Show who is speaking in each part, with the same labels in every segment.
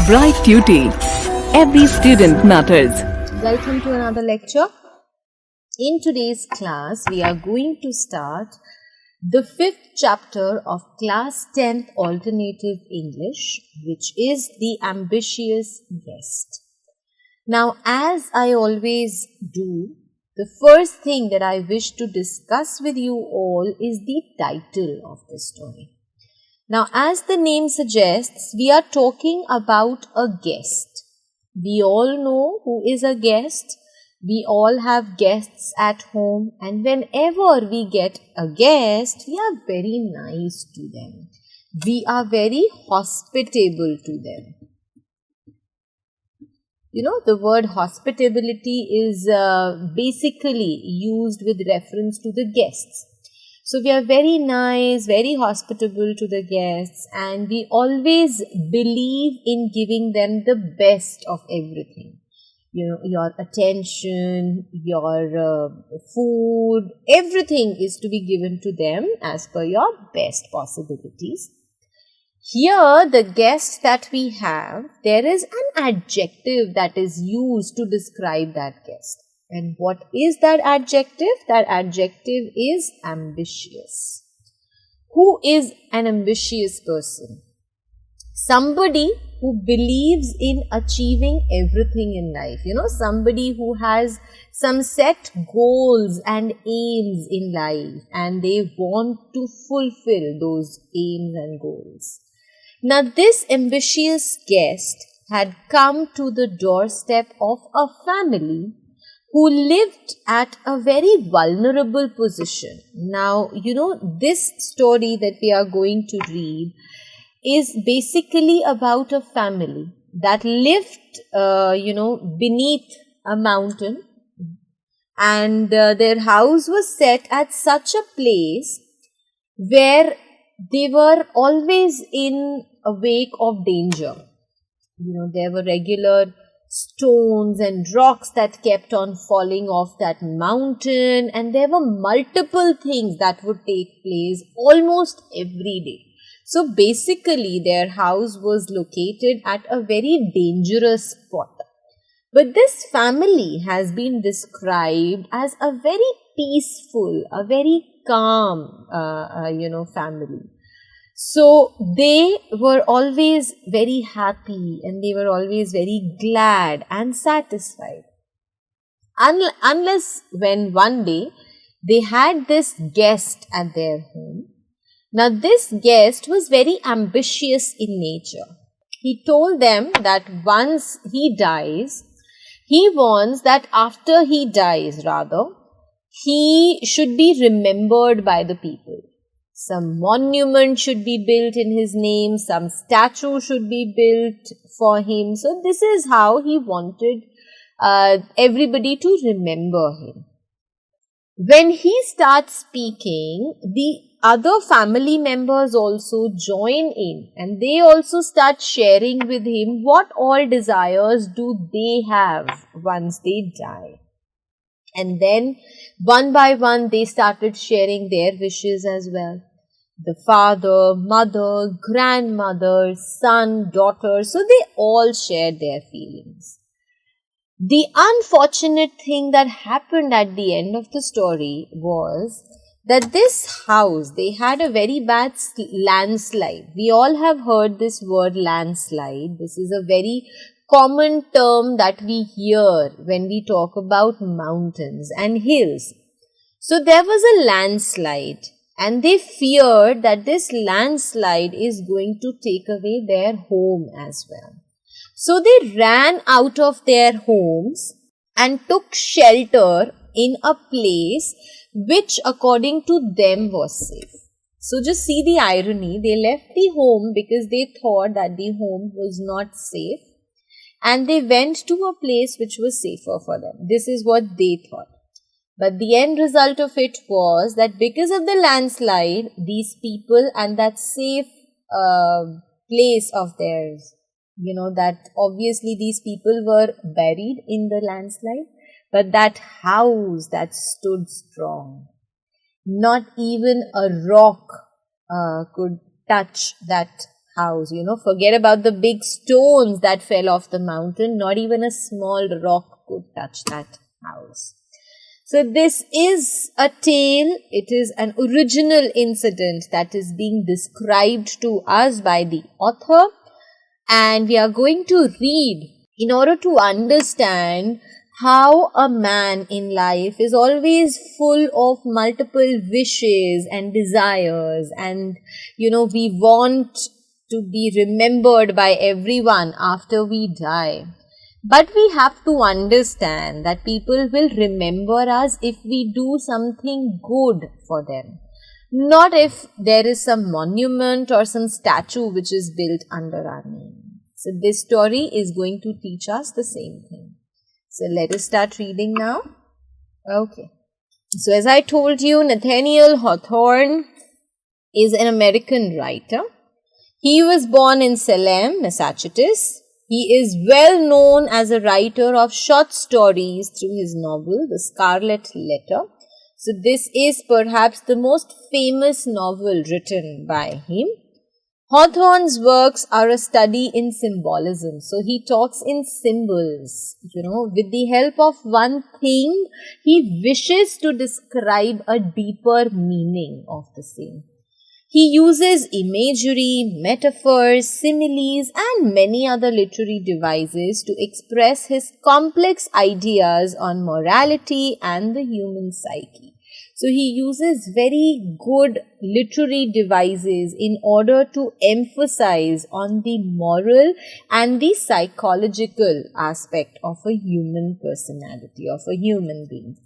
Speaker 1: Bright Duty. Every student matters.
Speaker 2: Welcome to another lecture. In today's class, we are going to start the 5th chapter of Class 10th Alternative English, which is The Ambitious Guest. Now, as I always do, the first thing that I wish to discuss with you all is the title of this story. Now, as the name suggests, we are talking about a guest. We all know who is a guest. We all have guests at home, and whenever we get a guest, we are very nice to them. We are very hospitable to them. You know, the word hospitality is basically used with reference to the guests. So we are very nice, very hospitable to the guests, and we always believe in giving them the best of everything. You know, your attention, your food, everything is to be given to them as per your best possibilities. Here, the guest that we have, there is an adjective that is used to describe that guest. And what is that adjective? That adjective is ambitious. Who is an ambitious person? Somebody who believes in achieving everything in life. You know, somebody who has some set goals and aims in life, and they want to fulfill those aims and goals. Now, this ambitious guest had come to the doorstep of a family who lived at a very vulnerable position. Now, you know, this story that we are going to read is basically about a family that lived, beneath a mountain, and their house was set at such a place where they were always in a wake of danger. You know, there were regular stones and rocks that kept on falling off that mountain, and there were multiple things that would take place almost every day. So basically their house was located at a very dangerous spot. But this family has been described as a very peaceful, a very calm, family. So they were always very happy, and they were always very glad and satisfied. Unless when one day they had this guest at their home. Now this guest was very ambitious in nature. He told them that once he dies, he wants that after he dies he should be remembered by the people. Some monument should be built in his name, some statue should be built for him. So this is how he wanted everybody to remember him. When he starts speaking, the other family members also join in, and they also start sharing with him what all desires do they have once they die. And then one by one they started sharing their wishes as well. The father, mother, grandmother, son, daughter, so they all shared their feelings. The unfortunate thing that happened at the end of the story was that this house, they had a very bad landslide. We all have heard this word landslide. This is a very common term that we hear when we talk about mountains and hills. So there was a landslide, and they feared that this landslide is going to take away their home as well. So they ran out of their homes and took shelter in a place which according to them was safe. So just see the irony. They left the home because they thought that the home was not safe, and they went to a place which was safer for them. This is what they thought. But the end result of it was that because of the landslide, these people and that safe place of theirs, you know, that obviously these people were buried in the landslide, but that house that stood strong, not even a rock could touch that house. Forget about the big stones that fell off the mountain. Not even a small rock could touch that house. So this is a tale. It is an original incident that is being described to us by the author. And we are going to read in order to understand how a man in life is always full of multiple wishes and desires. And, we want to be remembered by everyone after we die. But we have to understand that people will remember us if we do something good for them. Not if there is some monument or some statue which is built under our name. So this story is going to teach us the same thing. So let us start reading now. Okay. So as I told you, Nathaniel Hawthorne is an American writer. He was born in Salem, Massachusetts. He is well known as a writer of short stories through his novel, The Scarlet Letter. So this is perhaps the most famous novel written by him. Hawthorne's works are a study in symbolism. So he talks in symbols, with the help of one thing, he wishes to describe a deeper meaning of the same. He uses imagery, metaphors, similes, and many other literary devices to express his complex ideas on morality and the human psyche. So he uses very good literary devices in order to emphasize on the moral and the psychological aspect of a human personality, of a human being.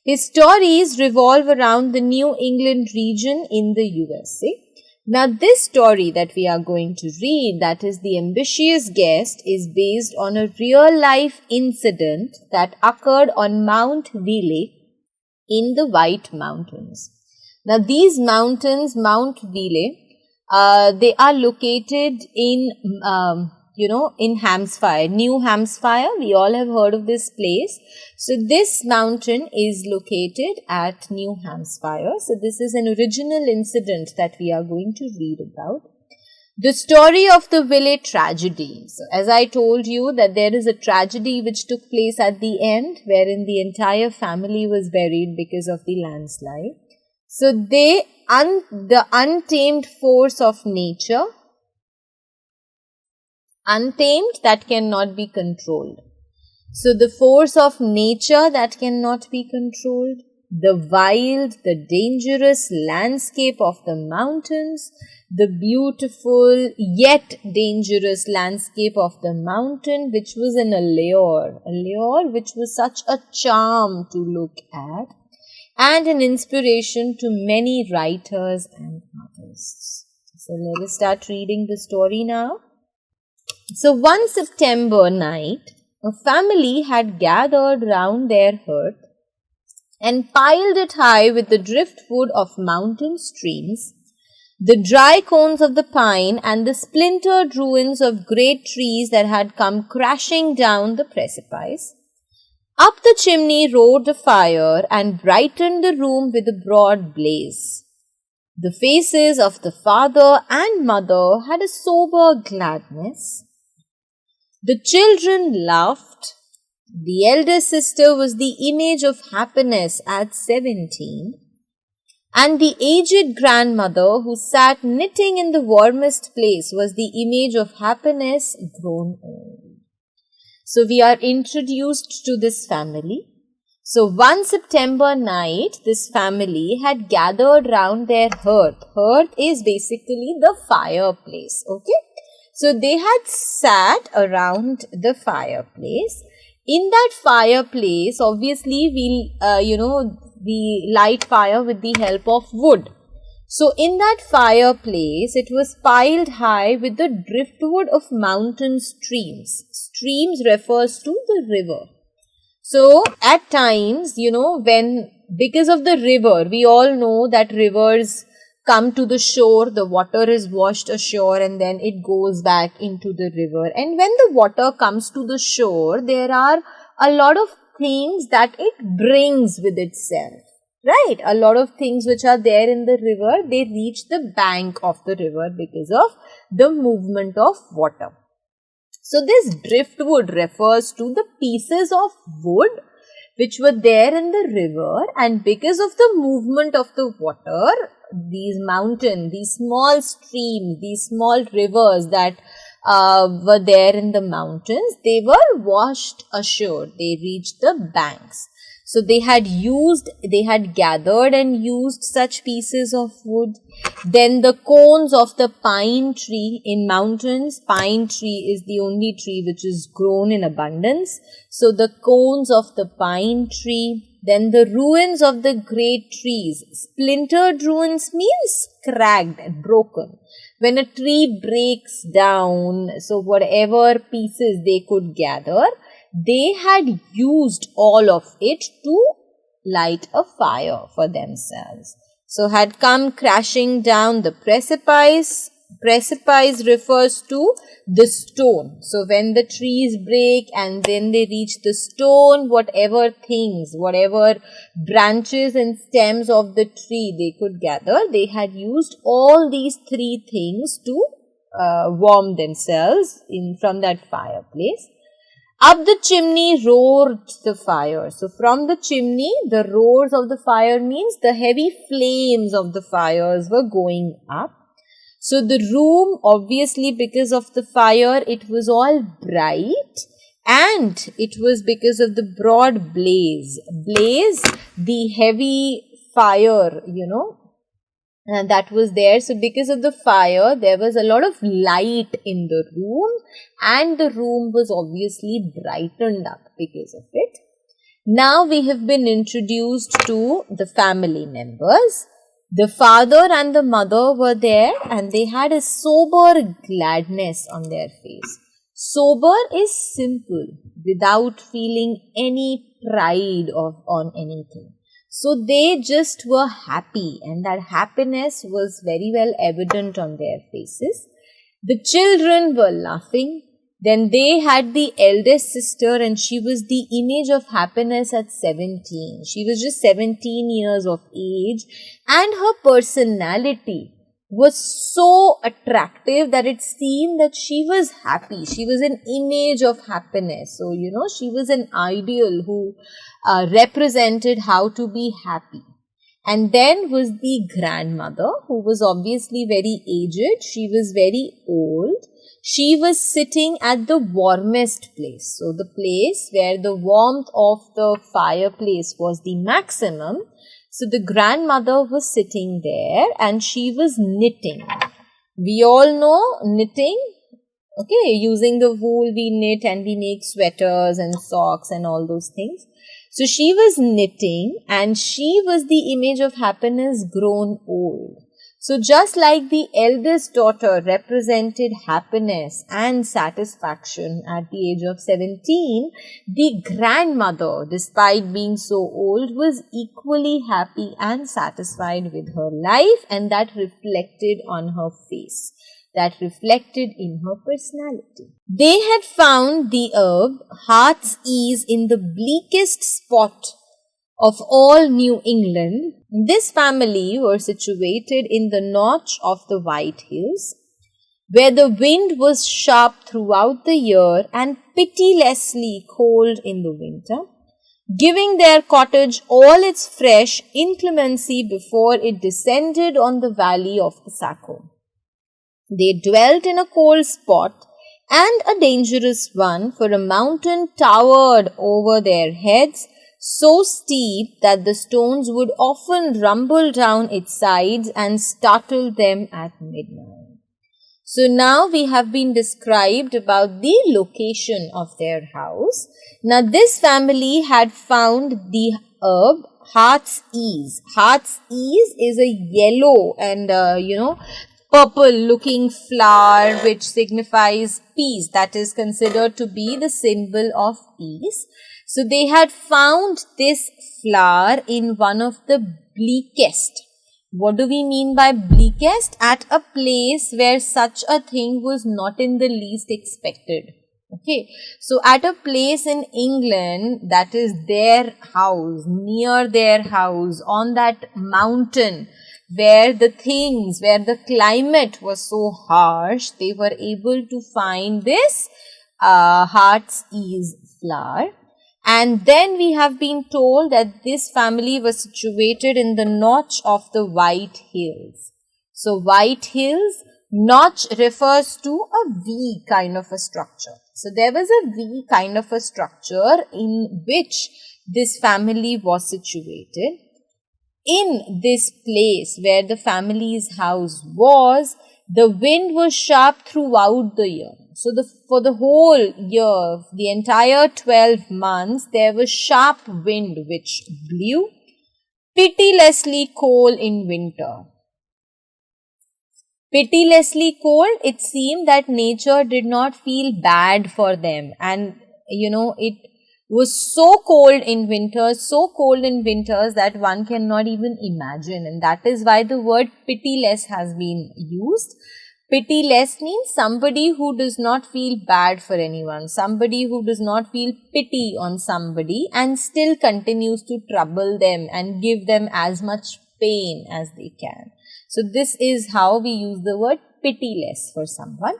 Speaker 2: His stories revolve around the New England region in the USA. Now this story that we are going to read, that is The Ambitious Guest, is based on a real life incident that occurred on Mount Vile in the White Mountains. Now these mountains, Mount Vile, they are located in in Hampshire, New Hampshire. We all have heard of this place. So this mountain is located at New Hampshire. So this is an original incident that we are going to read about. The story of the Vile tragedy. So as I told you that there is a tragedy which took place at the end, wherein the entire family was buried because of the landslide. So the untamed force of nature, untamed, that cannot be controlled. So the force of nature that cannot be controlled, the wild, the dangerous landscape of the mountains, the beautiful yet dangerous landscape of the mountain, which was an allure which was such a charm to look at, and an inspiration to many writers and artists. So let us start reading the story now. So one September night, a family had gathered round their hearth and piled it high with the driftwood of mountain streams, the dry cones of the pine, and the splintered ruins of great trees that had come crashing down the precipice. Up the chimney roared a fire and brightened the room with a broad blaze. The faces of the father and mother had a sober gladness. The children laughed. The elder sister was the image of happiness at 17, and the aged grandmother who sat knitting in the warmest place was the image of happiness grown old. So we are introduced to this family. So one September night, this family had gathered round their hearth. Hearth is basically the fireplace, okay? So they had sat around the fireplace. In that fireplace, obviously, we light fire with the help of wood. So in that fireplace, it was piled high with the driftwood of mountain streams. Streams refers to the river. So at times, because of the river, we all know that rivers come to the shore, the water is washed ashore and then it goes back into the river. And when the water comes to the shore, there are a lot of things that it brings with itself. right? A lot of things which are there in the river, they reach the bank of the river because of the movement of water. So this driftwood refers to the pieces of wood which were there in the river, and because of the movement of the water, these mountains, these small streams, these small rivers that were there in the mountains, they were washed ashore. They reached the banks. So they had gathered and used such pieces of wood. Then the cones of the pine tree in mountains, pine tree is the only tree which is grown in abundance. So the cones of the pine tree, then the ruins of the great trees. Splintered ruins means cracked and broken. When a tree breaks down, so whatever pieces they could gather, they had used all of it to light a fire for themselves. So had come crashing down the precipice. Precipice refers to the stone. So when the trees break and then they reach the stone, whatever branches and stems of the tree they could gather, they had used all these three things to warm themselves from that fireplace. Up the chimney roared the fire. So from the chimney, the roars of the fire means the heavy flames of the fires were going up. So the room, obviously because of the fire, it was all bright, and it was because of the broad blaze. Blaze, the heavy fire, and that was there. So because of the fire, there was a lot of light in the room, and the room was obviously brightened up because of it. Now we have been introduced to the family members. The father and the mother were there, and they had a sober gladness on their face. Sober is simple, without feeling any pride on anything. So they just were happy, and that happiness was very well evident on their faces. The children were laughing. Then they had the eldest sister, and she was the image of happiness at 17. She was just 17 years of age, and her personality was so attractive that it seemed that she was happy. She was an image of happiness. So, she was an ideal who represented how to be happy. And then was the grandmother, who was obviously very aged. She was very old. She was sitting at the warmest place. So the place where the warmth of the fireplace was the maximum. So the grandmother was sitting there, and she was knitting. We all know knitting. Okay, using the wool we knit and we make sweaters and socks and all those things. So she was knitting, and she was the image of happiness grown old. So just like the eldest daughter represented happiness and satisfaction at the age of 17, the grandmother, despite being so old, was equally happy and satisfied with her life, and that reflected on her face. That reflected in her personality. They had found the herb heart's ease in the bleakest spot of all New England. This family were situated in the notch of the White Hills, where the wind was sharp throughout the year and pitilessly cold in the winter, giving their cottage all its fresh inclemency before it descended on the valley of the Saco. They dwelt in a cold spot and a dangerous one, for a mountain towered over their heads, so steep that the stones would often rumble down its sides and startle them at midnight. So now we have been described about the location of their house. Now this family had found the herb heart's ease. Heart's ease is a yellow and purple looking flower which signifies peace. That is considered to be the symbol of peace. So they had found this flower in one of the bleakest. What do we mean by bleakest? At a place where such a thing was not in the least expected. Okay, so at a place in England, that is their house, near their house, on that mountain, where the climate was so harsh, they were able to find this heart's ease flower. And then we have been told that this family was situated in the notch of the White Hills. So White Hills, notch refers to a V kind of a structure. So there was a V kind of a structure in which this family was situated. In this place where the family's house was, the wind was sharp throughout the year. So for the whole year, the entire 12 months, there was sharp wind which blew, pitilessly cold in winter. Pitilessly cold, it seemed that nature did not feel bad for them, and it was so cold in winters that one cannot even imagine, and that is why the word pitiless has been used. Pitiless means somebody who does not feel bad for anyone, somebody who does not feel pity on somebody and still continues to trouble them and give them as much pain as they can. So this is how we use the word pitiless for someone.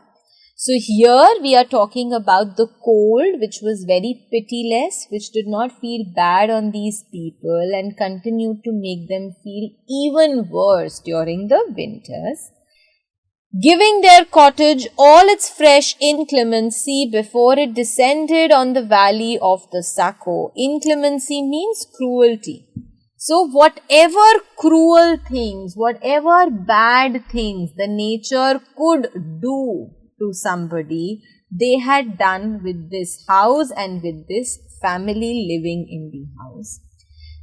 Speaker 2: So here we are talking about the cold, which was very pitiless, which did not feel bad on these people and continued to make them feel even worse during the winters, giving their cottage all its fresh inclemency before it descended on the valley of the Saco. Inclemency means cruelty. So whatever cruel things, whatever bad things the nature could do to somebody, they had done with this house and with this family living in the house.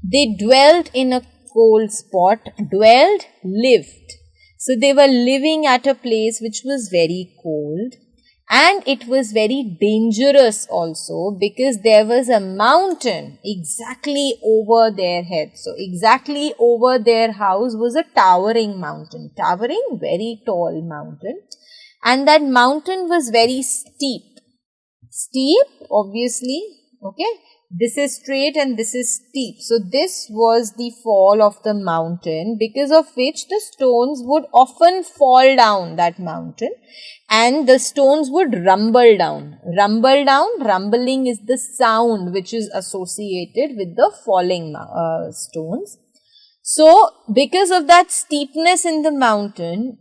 Speaker 2: They dwelt in a cold spot, lived. So they were living at a place which was very cold, and it was very dangerous also because there was a mountain exactly over their heads. So exactly over their house was a towering mountain, very tall mountain, and that mountain was very steep. Steep, obviously, okay. This is straight and this is steep. So this was the fall of the mountain, because of which the stones would often fall down that mountain and the stones would rumble down. Rumbling is the sound which is associated with the falling stones. So because of that steepness in the mountain,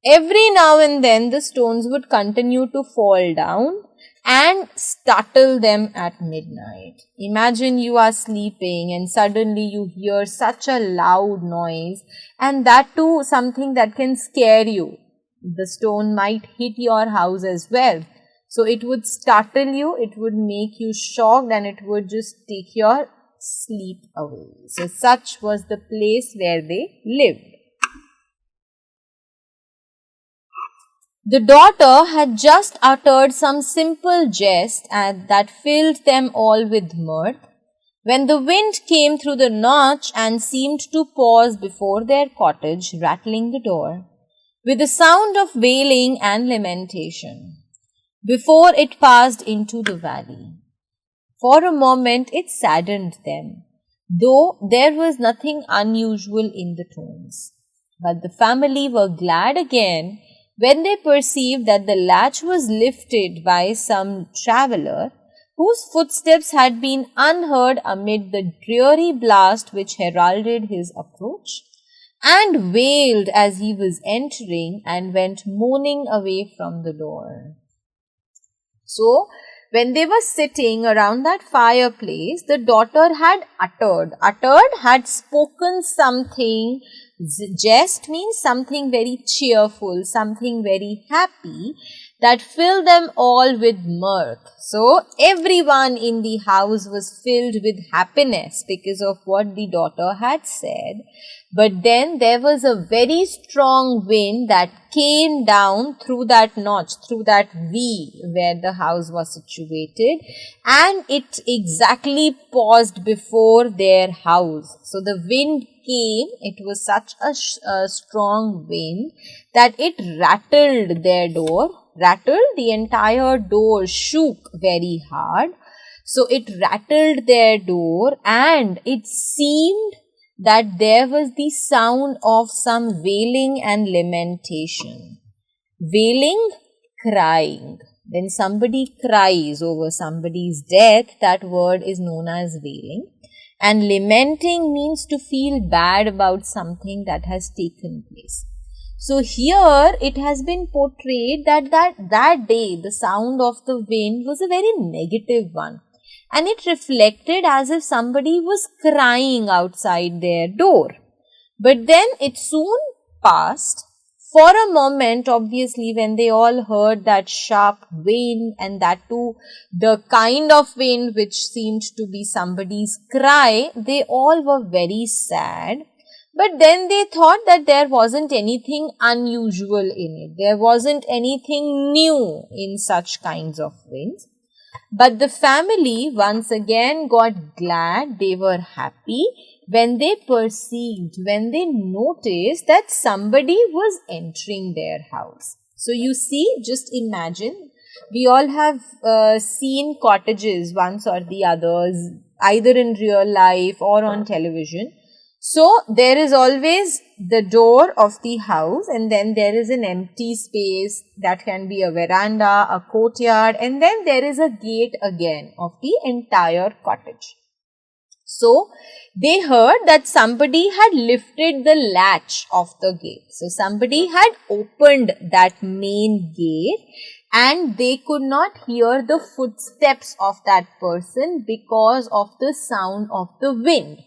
Speaker 2: every now and then the stones would continue to fall down and startle them at midnight. Imagine you are sleeping and suddenly you hear such a loud noise, and that too something that can scare you. The stone might hit your house as well. So it would startle you, it would make you shocked, and it would just take your sleep away. So such was the place where they lived. The daughter had just uttered some simple jest that filled them all with mirth, when the wind came through the notch and seemed to pause before their cottage, rattling the door, with a sound of wailing and lamentation, before it passed into the valley. For a moment it saddened them, though there was nothing unusual in the tones. But the family were glad again when they perceived that the latch was lifted by some traveller, whose footsteps had been unheard amid the dreary blast which heralded his approach, and wailed as he was entering, and went moaning away from the door. So, when they were sitting around that fireplace, the daughter had had spoken something. Jest means something very cheerful, something very happy, that filled them all with mirth. So everyone in the house was filled with happiness because of what the daughter had said. But then there was a very strong wind that came down through that notch, through that V where the house was situated, and it exactly paused before their house. So the wind came, it was such a strong wind that it rattled their door rattled, the entire door shook very hard. So it rattled their door, and it seemed that there was the sound of some wailing and lamentation. Wailing, crying. When somebody cries over somebody's death, that word is known as wailing. And lamenting means to feel bad about something that has taken place. So here it has been portrayed that day the sound of the wind was a very negative one. And it reflected as if somebody was crying outside their door. But then it soon passed. For a moment, obviously, when they all heard that sharp wind, and that too the kind of wind which seemed to be somebody's cry, they all were very sad. But then they thought that there wasn't anything unusual in it. There wasn't anything new in such kinds of winds. But the family once again got glad, they were happy when they perceived, when they noticed that somebody was entering their house. So you see, just imagine, we all have seen cottages once or the others, either in real life or on television. So there is always the door of the house, and then there is an empty space that can be a veranda, a courtyard, and then there is a gate again of the entire cottage. So they heard that somebody had lifted the latch of the gate. So somebody had opened that main gate, and they could not hear the footsteps of that person because of the sound of the wind.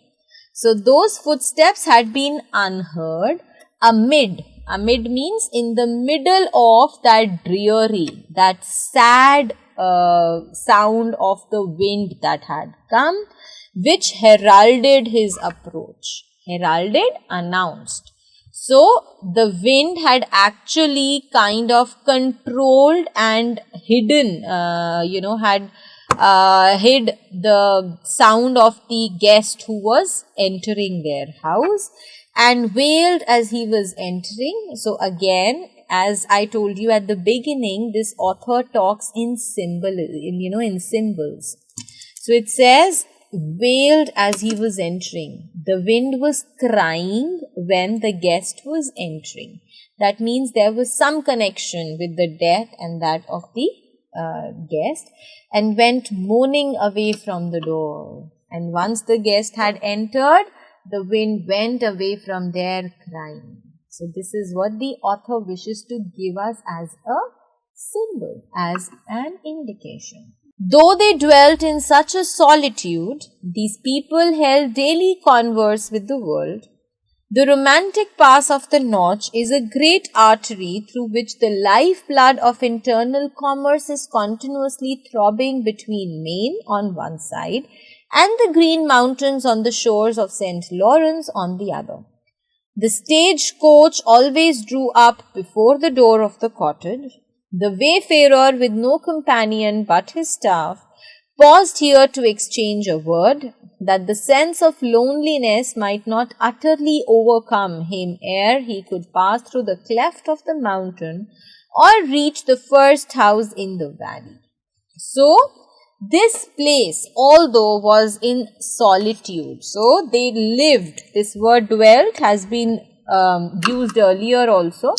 Speaker 2: So those footsteps had been unheard amid means in the middle of that dreary, that sad sound of the wind that had come, which heralded his approach. Heralded, announced. So the wind had actually kind of controlled and hidden, hid the sound of the guest who was entering their house, and wailed as he was entering. So again, as I told you at the beginning, this author talks in symbols. So it says, wailed as he was entering. The wind was crying when the guest was entering. That means there was some connection with the death and that of the guest, and went moaning away from the door. And once the guest had entered, the wind went away from their crying. So this is what the author wishes to give us as a symbol, as an indication. Though they dwelt in such a solitude, these people held daily converse with the world. The romantic pass of the Notch is a great artery through which the lifeblood of internal commerce is continuously throbbing between Maine on one side and the Green Mountains on the shores of St. Lawrence on the other. The stage coach always drew up before the door of the cottage. The wayfarer, with no companion but his staff, paused here to exchange a word, that the sense of loneliness might not utterly overcome him ere he could pass through the cleft of the mountain or reach the first house in the valley. So, this place, although was in solitude, so they lived, this word dwelt has been used earlier also.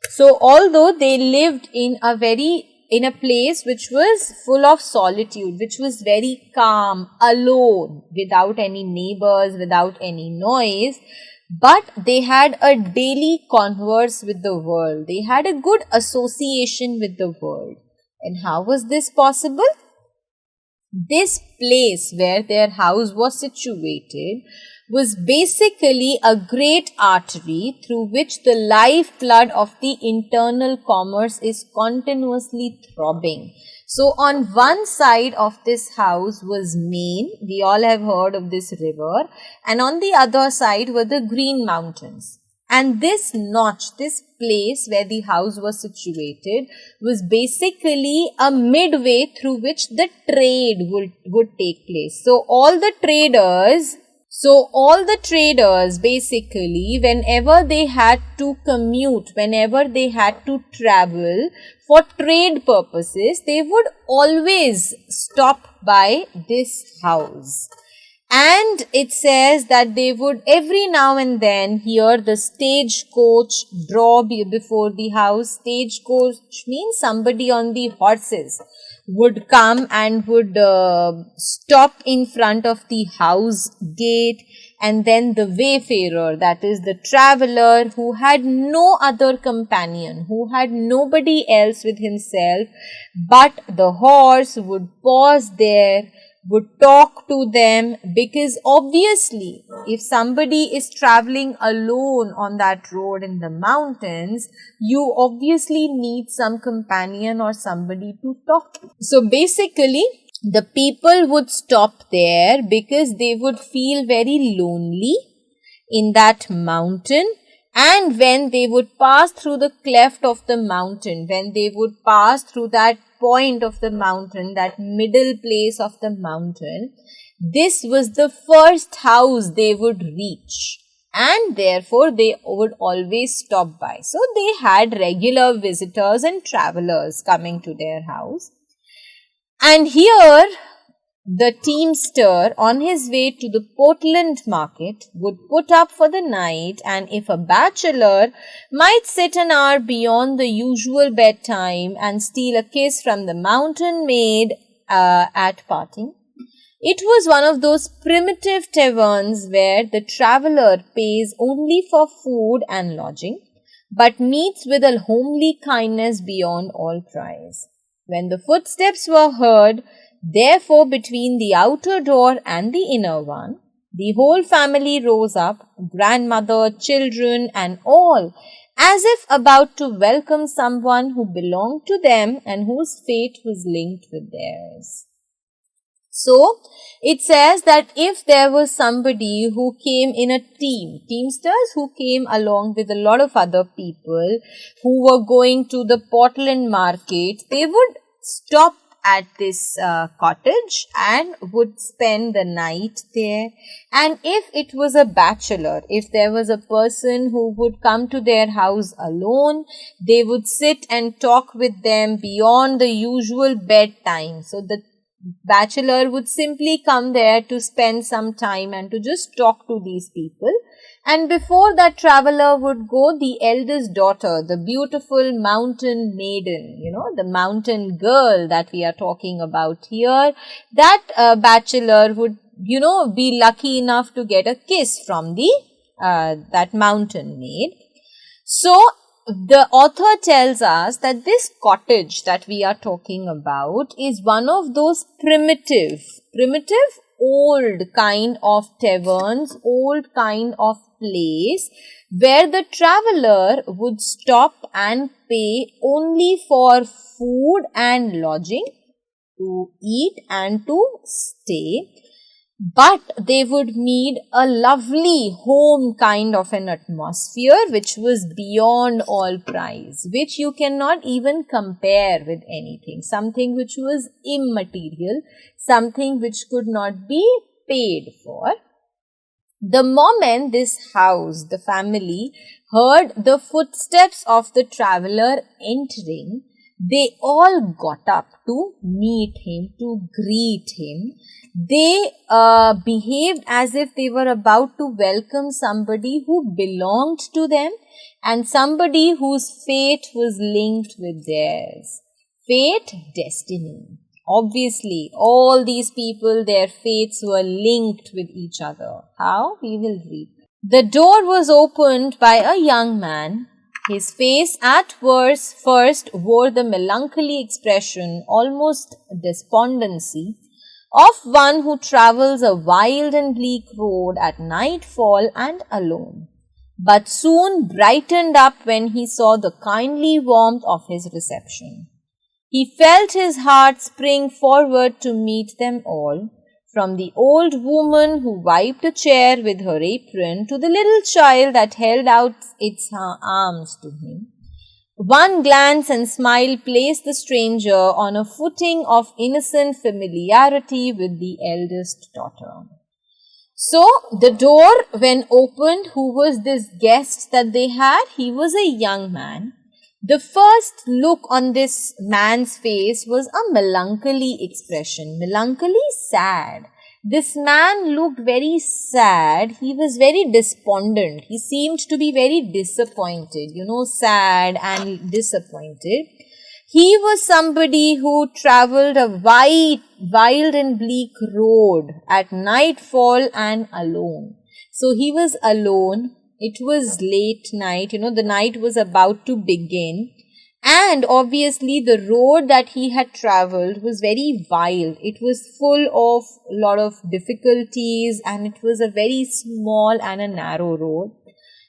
Speaker 2: So, although they lived in a place which was full of solitude, which was very calm, alone, without any neighbors, without any noise, but they had a daily converse with the world. They had a good association with the world. And how was this possible? This place where their house was situated was basically a great artery through which the lifeblood of the internal commerce is continuously throbbing. So on one side of this house was Maine, we all have heard of this river, and on the other side were the Green Mountains. And this notch, this place where the house was situated, was basically a midway through which the trade would take place. So all the traders So all the traders basically, whenever they had to commute, whenever they had to travel for trade purposes, they would always stop by this house. And it says that they would every now and then hear the stagecoach draw before the house. Stagecoach means somebody on the horses would come and would stop in front of the house gate, and then the wayfarer, that is the traveler who had no other companion, who had nobody else with himself but the horse, would pause there, would talk to them, because obviously if somebody is traveling alone on that road in the mountains, you obviously need some companion or somebody to talk to. So basically the people would stop there because they would feel very lonely in that mountain. And when they would pass through the cleft of the mountain, when they would pass through that point of the mountain, that middle place of the mountain, this was the first house they would reach, and therefore they would always stop by. So they had regular visitors and travelers coming to their house. And here the teamster on his way to the Portland market would put up for the night, and if a bachelor might sit an hour beyond the usual bedtime and steal a kiss from the mountain maid at parting. It was one of those primitive taverns where the traveler pays only for food and lodging, but meets with a homely kindness beyond all price. When the footsteps were heard, therefore, between the outer door and the inner one, the whole family rose up, grandmother, children, and all, as if about to welcome someone who belonged to them and whose fate was linked with theirs. So, it says that if there was somebody who came in a team, teamsters who came along with a lot of other people who were going to the Portland market, they would stop at this cottage and would spend the night there. And if it was a bachelor, if there was a person who would come to their house alone, they would sit and talk with them beyond the usual bedtime. So the bachelor would simply come there to spend some time and to just talk to these people. And before that traveler would go, the eldest daughter, the beautiful mountain maiden, the mountain girl that we are talking about here, that bachelor would, be lucky enough to get a kiss from the that mountain maid. So the author tells us that this cottage that we are talking about is one of those primitive, old kind of taverns, old kind of place where the traveler would stop and pay only for food and lodging, to eat and to stay. But they would need a lovely home kind of an atmosphere which was beyond all price, which you cannot even compare with anything, something which was immaterial, something which could not be paid for. The moment this house, the family, heard the footsteps of the traveler entering, they all got up to meet him, to greet him. They behaved as if they were about to welcome somebody who belonged to them and somebody whose fate was linked with theirs. Fate, destiny. Obviously, all these people, their fates were linked with each other. How? We will read. The door was opened by a young man. His face at first wore the melancholy expression, almost despondency, of one who travels a wild and bleak road at nightfall and alone, but soon brightened up when he saw the kindly warmth of his reception. He felt his heart spring forward to meet them all, from the old woman who wiped a chair with her apron to the little child that held out its arms to him. One glance and smile placed the stranger on a footing of innocent familiarity with the eldest daughter. So the door, when opened, who was this guest that they had? He was a young man. The first look on this man's face was a melancholy expression, melancholy, sad. This man looked very sad. He was very despondent. He seemed to be very disappointed, sad and disappointed. He was somebody who traveled a wild and bleak road at nightfall and alone. So he was alone. It was late night, the night was about to begin. And obviously the road that he had traveled was very wild. It was full of a lot of difficulties, and it was a very small and a narrow road.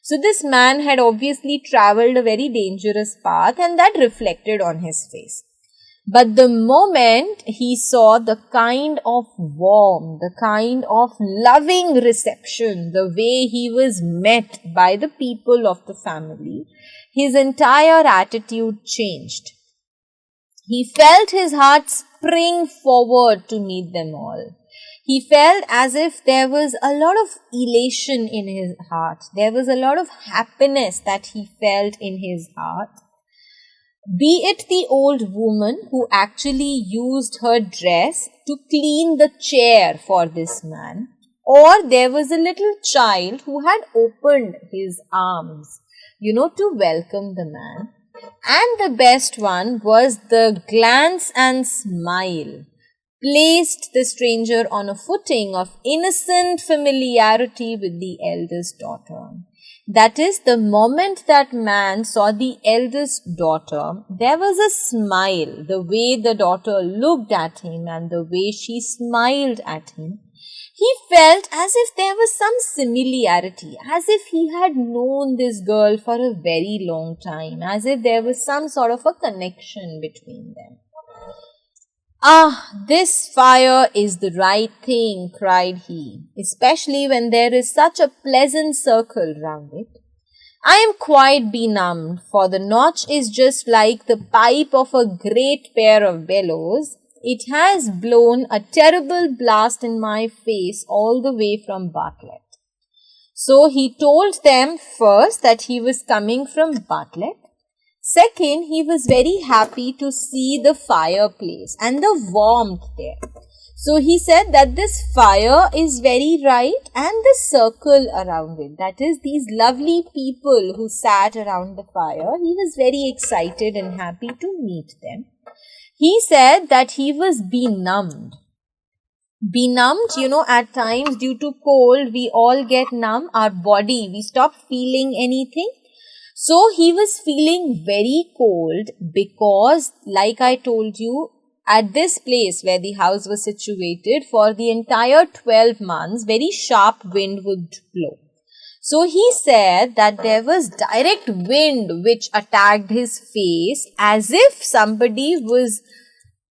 Speaker 2: So this man had obviously traveled a very dangerous path, and that reflected on his face. But the moment he saw the kind of warmth, the kind of loving reception, the way he was met by the people of the family, his entire attitude changed. He felt his heart spring forward to meet them all. He felt as if there was a lot of elation in his heart. There was a lot of happiness that he felt in his heart. Be it the old woman who actually used her dress to clean the chair for this man, or there was a little child who had opened his arms, to welcome the man. And the best one was the glance and smile placed the stranger on a footing of innocent familiarity with the eldest daughter. That is, the moment that man saw the eldest daughter, there was a smile. The way the daughter looked at him and the way she smiled at him, he felt as if there was some similarity, as if he had known this girl for a very long time, as if there was some sort of a connection between them. "Ah, this fire is the right thing," cried he, "especially when there is such a pleasant circle round it. I am quite benumbed, for the notch is just like the pipe of a great pair of bellows. It has blown a terrible blast in my face all the way from Bartlett." So he told them first that he was coming from Bartlett. Second, he was very happy to see the fireplace and the warmth there. So he said that this fire is very right, and the circle around it, that is, these lovely people who sat around the fire, he was very excited and happy to meet them. He said that he was benumbed. Benumbed, at times due to cold, we all get numb, our body, we stop feeling anything. So he was feeling very cold because, like I told you, at this place where the house was situated, for the entire 12 months, very sharp wind would blow. So he said that there was direct wind which attacked his face, as if somebody was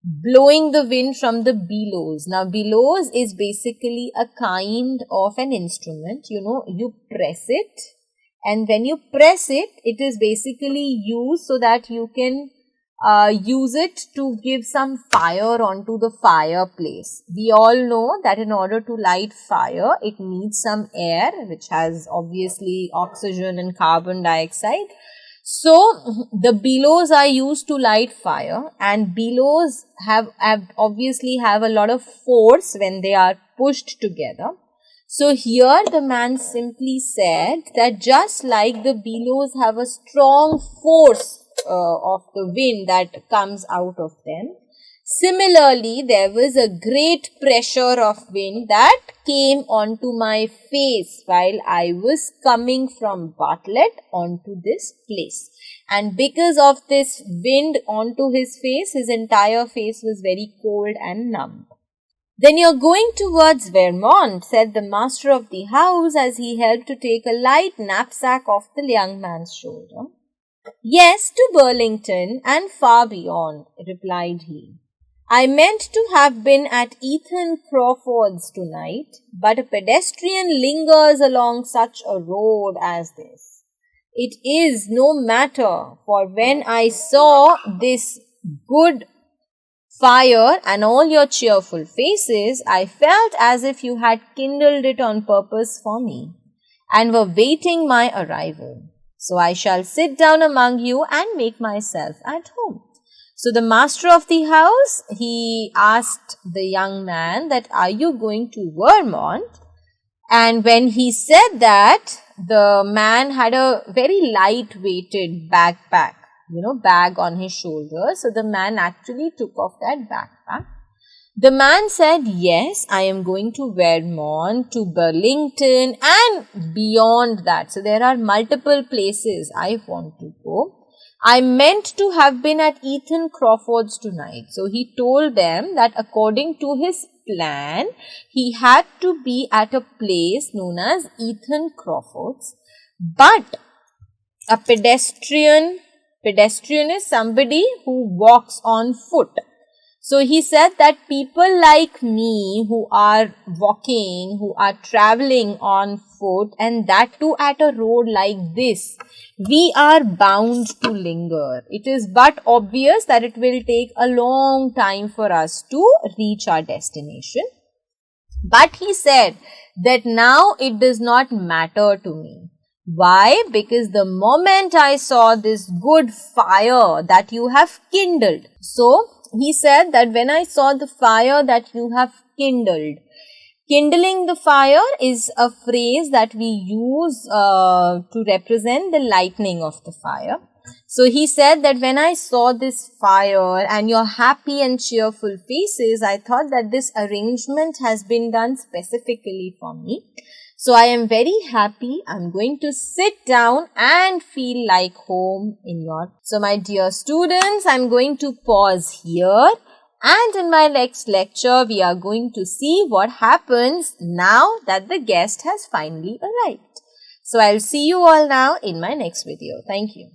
Speaker 2: blowing the wind from the bellows. Now, bellows is basically a kind of an instrument. You press it. And when you press it, it is basically used so that you can use it to give some fire onto the fireplace. We all know that in order to light fire, it needs some air, which has obviously oxygen and carbon dioxide. So the bellows are used to light fire, and bellows obviously have a lot of force when they are pushed together. So here the man simply said that just like the bellows have a strong force of the wind that comes out of them, similarly there was a great pressure of wind that came onto my face while I was coming from Bartlett onto this place. And because of this wind onto his face, his entire face was very cold and numb. "Then you're going towards Vermont," said the master of the house as he helped to take a light knapsack off the young man's shoulder. "Yes, to Burlington and far beyond," replied he. "I meant to have been at Ethan Crawford's tonight, but a pedestrian lingers along such a road as this. It is no matter, for when I saw this good fire and all your cheerful faces, I felt as if you had kindled it on purpose for me and were waiting my arrival. So I shall sit down among you and make myself at home. So the master of the house, he asked the young man that, are you going to Vermont? And when he said that, the man had a very light-weighted backpack, bag on his shoulder. So the man actually took off that backpack. The man said, yes, I am going to Vermont, to Burlington and beyond that. So there are multiple places I want to go. I meant to have been at Ethan Crawford's tonight. So he told them that according to his plan, he had to be at a place known as Ethan Crawford's. But a pedestrian is somebody who walks on foot. So he said that people like me who are walking, who are traveling on foot, and that too at a road like this, we are bound to linger. It is but obvious that it will take a long time for us to reach our destination. But he said that now it does not matter to me. Why? Because the moment I saw this good fire that you have kindled. So he said that when I saw the fire that you have kindled, kindling the fire is a phrase that we use to represent the lightning of the fire. So he said that when I saw this fire and your happy and cheerful faces, I thought that this arrangement has been done specifically for me. So I am very happy. I'm going to sit down and feel like home in your. So my dear students, I'm going to pause here. And in my next lecture, we are going to see what happens now that the guest has finally arrived. So I'll see you all now in my next video. Thank you.